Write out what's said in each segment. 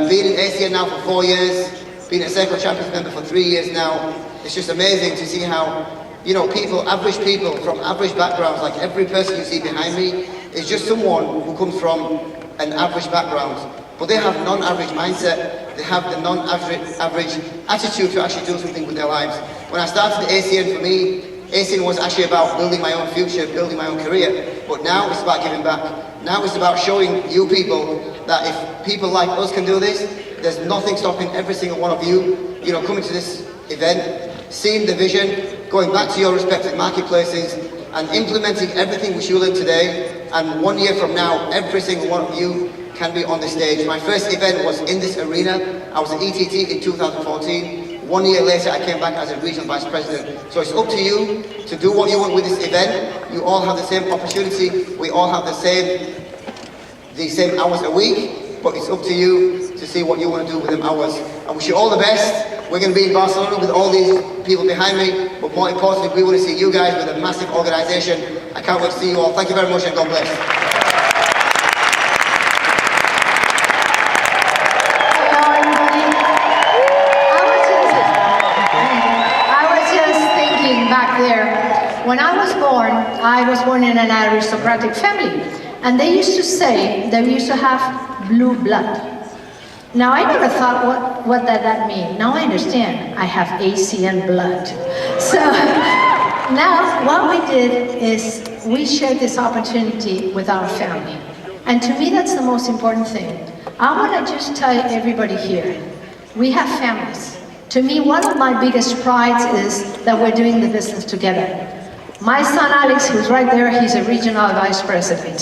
Being in ACN now for 4 years, being a Circle Champions member for 3 years now, it's just amazing to see how, you know, average people from average backgrounds, like every person you see behind me, is just someone who comes from an average background. But they have non-average mindset, they have the non-average attitude to actually do something with their lives. When I started the ACN, for me, ACN was actually about building my own future, building my own career. But now it's about giving back. Now it's about showing you people that if people like us can do this, there's nothing stopping every single one of you, you know, coming to this event, seeing the vision, going back to your respective marketplaces, and implementing everything which you learned today. And 1 year from now, every single one of you can be on the stage. My first event was in this arena. I was at ETT in 2014. 1 year later, I came back as a regional vice president. So it's up to you to do what you want with this event. You all have the same opportunity. We all have the same hours a week, but it's up to you to see what you want to do with them hours. I wish you all the best. We're going to be in Barcelona with all these people behind me, but more importantly, we want to see you guys with a massive organization. I can't wait to see you all. Thank you very much and God bless. When I was born in an aristocratic family, and they used to say that we used to have blue blood. Now I never thought what that mean. Now I understand. I have ACN blood. So now what we did is we shared this opportunity with our family. And to me that's the most important thing. I want to just tell everybody here, we have families. To me, one of my biggest prides is that we're doing the business together. My son Alex, who's right there, he's a regional vice president.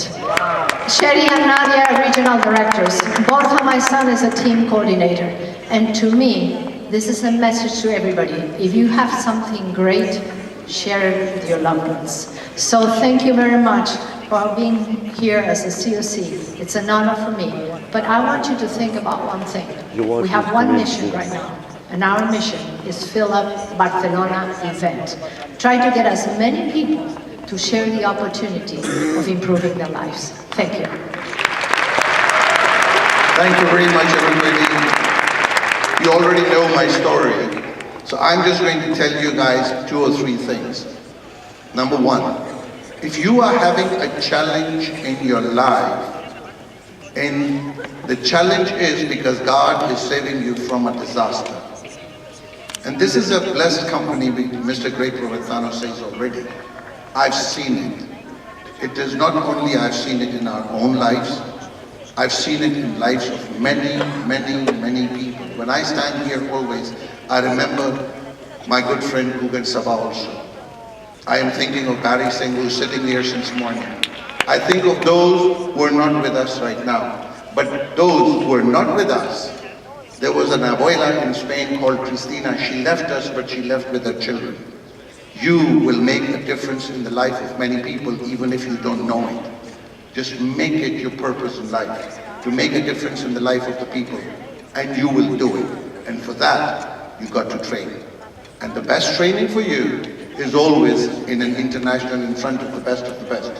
Sherry and Nadia are regional directors. Both of my son is a team coordinator. And to me, this is a message to everybody. If you have something great, share it with your loved ones. So thank you very much for being here as a COC. It's an honor for me. But I want you to think about one thing. We have one mission right now. And our mission is fill up Barcelona event. Try to get as many people to share the opportunity of improving their lives. Thank you. Thank you very much, everybody. You already know my story. So I'm just going to tell you guys 2 or 3 things. Number 1, if you are having a challenge in your life, and the challenge is because God is saving you from a disaster. And this is a blessed company, Mr. Greg Provenzano says already. I've seen it. It is not only I've seen it in our own lives, I've seen it in lives of many, many, many people. When I stand here always, I remember my good friend Gugan Sabha also. I am thinking of Barry Singh, who's sitting here since morning. I think of those who are not with us right now. But those who are not with us, there was an abuela in Spain called Cristina. She left us, but she left with her children. You will make a difference in the life of many people, even if you don't know it. Just make it your purpose in life, to make a difference in the life of the people, and you will do it. And for that, you got to train. And the best training for you is always in an international, in front of the best of the best.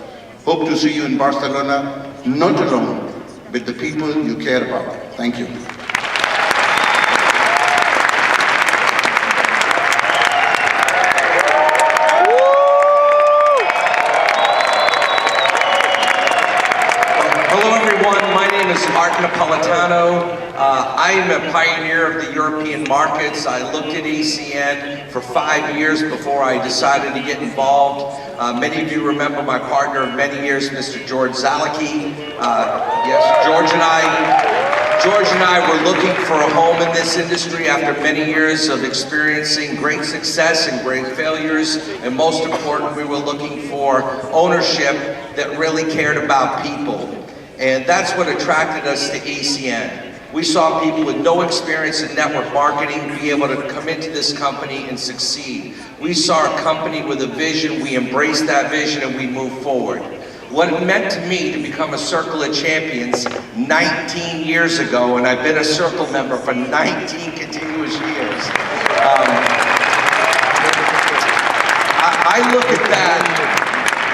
Hope to see you in Barcelona, not alone, with the people you care about. Thank you. Art Napolitano. I am a pioneer of the European markets. I looked at ACN for 5 years before I decided to get involved. Many of you remember my partner of many years, Mr. George Zalicki. Yes, George and I were looking for a home in this industry after many years of experiencing great success and great failures. And most important, we were looking for ownership that really cared about people. And that's what attracted us to ACN. We saw people with no experience in network marketing be able to come into this company and succeed. We saw a company with a vision, we embraced that vision, and we moved forward. What it meant to me to become a Circle of Champions 19 years ago, and I've been a Circle member for 19 continuous years. I look at that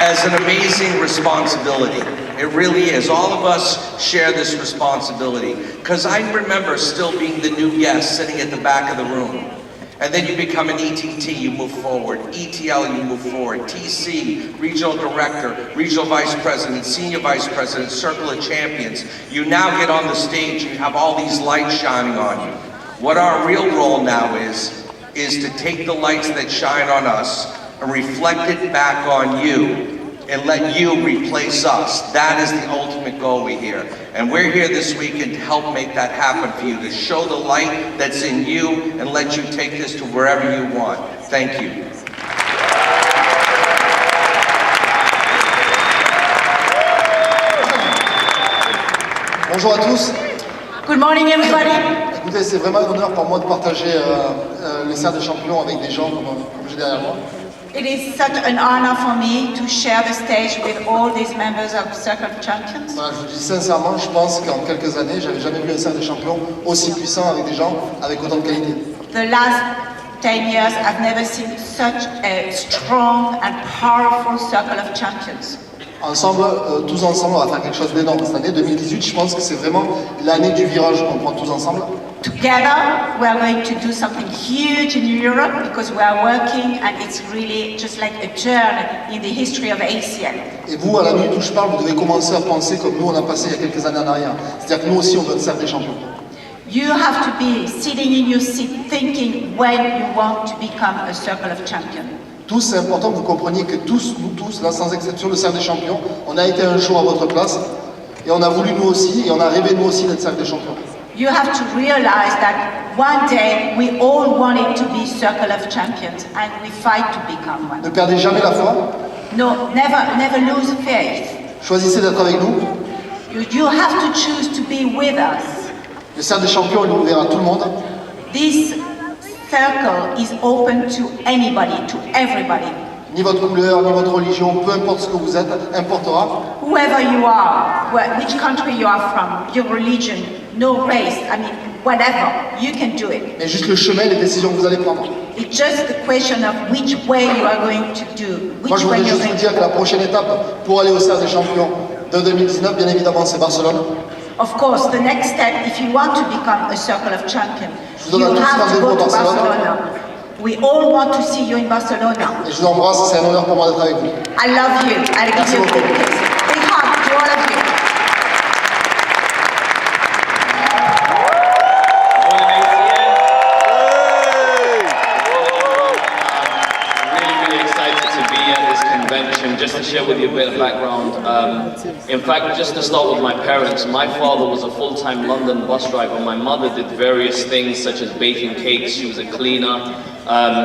as an amazing responsibility. It It really is. All of us share this responsibility. Because I remember still being the new guest sitting at the back of the room. And then you become an ETT, you move forward. ETL, you move forward. TC, regional director, regional vice president, senior vice president, circle of champions. You now get on the stage, you have all these lights shining on you. What our real role now is to take the lights that shine on us and reflect it back on you and let you replace us. That is the ultimate goal we hear. And we're here this weekend to help make that happen for you, to show the light that's in you and let you take this to wherever you want. Thank you. Bonjour à tous. Good morning, everybody. Écoutez, c'est vraiment un honneur pour moi de partager le cercle des champions avec des gens comme j'ai derrière moi. It is such an honor for me to share the stage with all these members of Circle of Champions. Voilà, je vous dis sincèrement, je pense qu'en quelques années, j'avais jamais vu un cercle des champions aussi puissant avec des gens avec autant de qualité. The last 10 years, I've never seen such a strong and powerful Circle of Champions. Ensemble, tous ensemble, on va faire quelque chose d'énorme. Cette année 2018, je pense que c'est vraiment l'année du virage qu'on prend tous ensemble. Together, we are going to do something huge in Europe because we are working and it's really just like a journey in the history of ACN. Et vous, à la minute où je parle, vous devez commencer à penser comme nous on a passé il y a quelques années en arrière. C'est-à-dire que nous aussi, on veut être cercle des champions. You have to be sitting in your seat thinking when you want to become a Circle of Champions. Tous, c'est important que vous compreniez que tous, nous tous, là sans exception, le cercle des champions, on a été un jour à votre place et on a voulu nous aussi et on a rêvé nous aussi d'être cercle des champions. You have to realize that one day we all wanted to be Circle of Champions and we fight to become one. Ne perdez jamais la foi, No, never lose faith. choisissez d'être avec nous. You have to choose to be with us. Le cercle des champions, il est ouvert à tout le monde. This circle is open to anybody, to everybody. Ni votre couleur, ni votre religion, peu importe ce que vous êtes, importera. Whoever you are, which country you are from, your religion, no race, I mean, whatever, you can do it. Mais juste le chemin et les décisions que vous allez prendre. It's just the question of which way you are going to do, Moi, which je way voudrais you're juste going vous to dire que la prochaine étape pour aller au cercle des champions de 2019, bien évidemment, c'est Barcelone. Of course, the next step, if you want to become a Circle of Champions, Je vous you donne à tous have to rendez-vous go à to Barcelone. Barcelona. We all want to see you in Barcelona. Et je vous embrasse, c'est un honneur pour moi d'être avec vous. I love you. I'll give Merci you a big beaucoup. kiss. Big hug to all of you. Really excited to be at this convention. Just to share with you a bit of background. In fact, just to start with my parents, my father was a full-time London bus driver. My mother did various things such as baking cakes. She was a cleaner.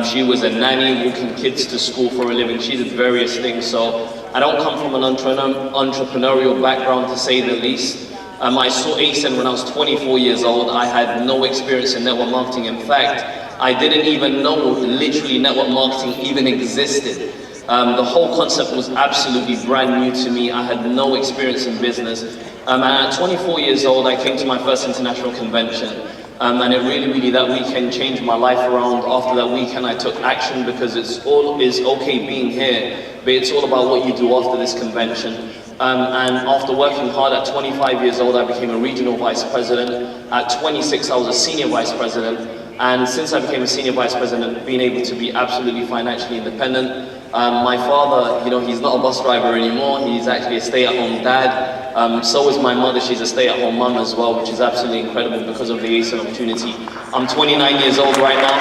She was a nanny, walking kids to school for a living. She did various things. So I don't come from an entrepreneurial background, to say the least. I saw ACEN when I was 24 years old. I had no experience in network marketing. In fact, I didn't even know literally network marketing even existed. The whole concept was absolutely brand new to me. I had no experience in business. And at 24 years old, I came to my first international convention. And it really, that weekend changed my life around. After that weekend, I took action because it's okay being here, but it's all about what you do after this convention. And after working hard at 25 years old, I became a regional vice president. At 26, I was a senior vice president. And since I became a senior vice president, being able to be absolutely financially independent. My father, he's not a bus driver anymore. He's actually a stay-at-home dad. So is my mother. She's a stay-at-home mum as well, which is absolutely incredible because of the ACEN opportunity. I'm 29 years old right now.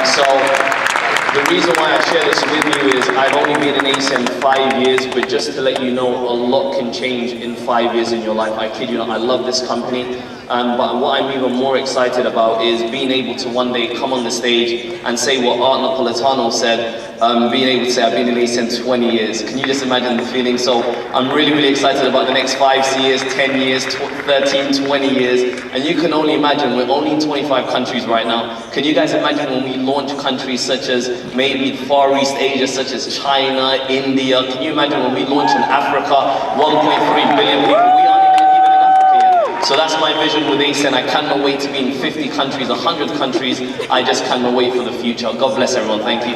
So the reason why I share this with you is I've only been in ACEN 5 years, but just to let you know, a lot can change in 5 years in your life. I kid you not, I love this company. But what I'm even more excited about is being able to one day come on the stage and say what Art Napolitano said, being able to say I've been in ACEN 20 years. Can you just imagine the feeling? So I'm really excited about the next 5 years, 10 years, 13, 20 years. And you can only imagine, we're only in 25 countries right now. Can you guys imagine when we launch countries such as maybe Far East Asia, such as China, India? Can you imagine when we launch in Africa, 1.3 billion people? We aren't even in Africa yet. So that's my vision with ACEN. I cannot wait to be in 50 countries, 100 countries. I just cannot wait for the future. God bless everyone. Thank you.